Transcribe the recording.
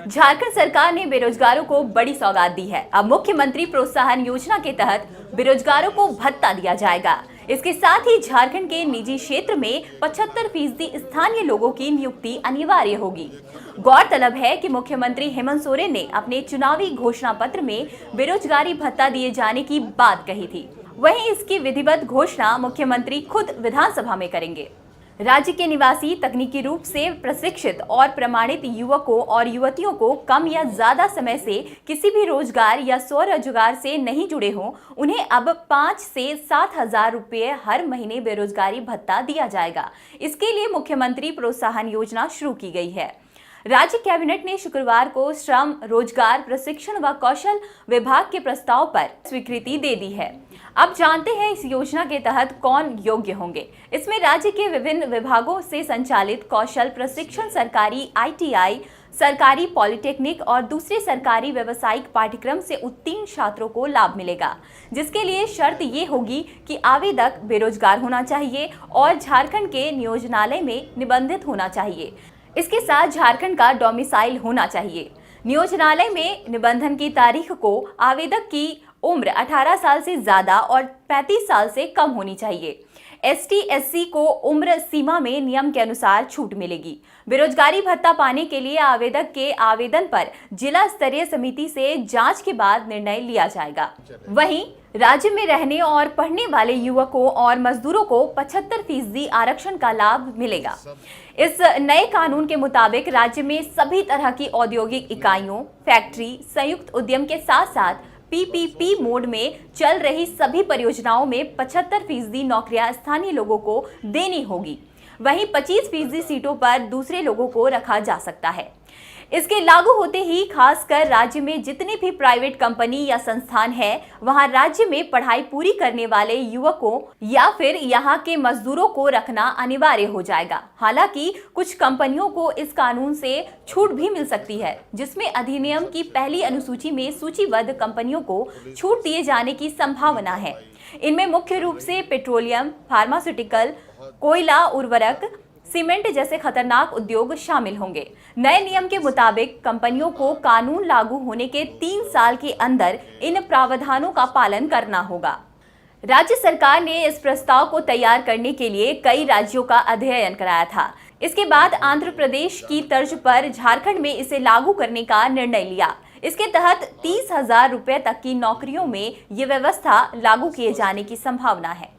झारखंड सरकार ने बेरोजगारों को बड़ी सौगात दी है। अब मुख्यमंत्री प्रोत्साहन योजना के तहत बेरोजगारों को भत्ता दिया जाएगा। इसके साथ ही झारखंड के निजी क्षेत्र में 75% स्थानीय लोगों की नियुक्ति अनिवार्य होगी। गौरतलब है कि मुख्यमंत्री हेमंत सोरेन ने अपने चुनावी घोषणा पत्र में बेरोजगारी भत्ता दिए जाने की बात कही थी। वहीं इसकी विधिवत घोषणा मुख्यमंत्री खुद विधानसभा में करेंगे। राज्य के निवासी तकनीकी रूप से प्रशिक्षित और प्रमाणित युवकों और युवतियों को कम या ज्यादा समय से किसी भी रोजगार या स्वरोजगार से नहीं जुड़े हों, उन्हें अब 5 से 7 हजार रुपये हर महीने बेरोजगारी भत्ता दिया जाएगा। इसके लिए मुख्यमंत्री प्रोत्साहन योजना शुरू की गई है। राज्य कैबिनेट ने शुक्रवार को श्रम, रोजगार, प्रशिक्षण व कौशल विभाग के प्रस्ताव पर स्वीकृति दे दी है। अब जानते हैं इस योजना के तहत कौन योग्य होंगे। इसमें राज्य के विभिन्न विभागों से संचालित कौशल प्रशिक्षण, सरकारी ITI, सरकारी पॉलिटेक्निक और दूसरे सरकारी व्यावसायिक पाठ्यक्रम से उत्तीर्ण छात्रों को लाभ मिलेगा, जिसके लिए शर्त ये होगी कि आवेदक बेरोजगार होना चाहिए और झारखंड के नियोजनालय में निबंधित होना चाहिए। इसके साथ झारखंड का डोमिसाइल होना चाहिए। नियोजनालय में निबंधन की तारीख को आवेदक की उम्र 18 साल से ज्यादा और 35 साल से कम होनी चाहिए। ST/SC को उम्र सीमा में नियम के अनुसार छूट मिलेगी। बेरोजगारी भत्ता पाने के लिए आवेदक के आवेदन पर जिला स्तरीय समिति से जांच के बाद निर्णय लिया जाएगा। वहीं राज्य में रहने और पढ़ने वाले युवकों और मजदूरों को 75% आरक्षण का लाभ मिलेगा। इस नए कानून के मुताबिक राज्य में सभी तरह की औद्योगिक इकाइयों, फैक्ट्री, संयुक्त उद्यम के साथ साथ PPP मोड में चल रही सभी परियोजनाओं में 75% नौकरियां स्थानीय लोगों को देनी होगी। वहीं 25% सीटों पर दूसरे लोगों को रखा जा सकता है। इसके लागू होते ही खासकर राज्य में जितनी भी प्राइवेट कंपनी या संस्थान है, वहां राज्य में पढ़ाई पूरी करने वाले युवकों या फिर यहां के मजदूरों को रखना अनिवार्य हो जाएगा। हालांकि कुछ कंपनियों को इस कानून से छूट भी मिल सकती है, जिसमें अधिनियम की पहली अनुसूची में सूचीबद्ध कंपनियों को छूट दिए जाने की संभावना है। इनमें मुख्य रूप से पेट्रोलियम, फार्मास्यूटिकल, कोयला, उर्वरक, सीमेंट जैसे खतरनाक उद्योग शामिल होंगे। नए नियम के मुताबिक कंपनियों को कानून लागू होने के 3 साल के अंदर इन प्रावधानों का पालन करना होगा। राज्य सरकार ने इस प्रस्ताव को तैयार करने के लिए कई राज्यों का अध्ययन कराया था। इसके बाद आंध्र प्रदेश की तर्ज पर झारखंड में इसे लागू करने का निर्णय लिया। इसके तहत 30 हजार रुपये तक की नौकरियों में ये व्यवस्था लागू किए जाने की संभावना है।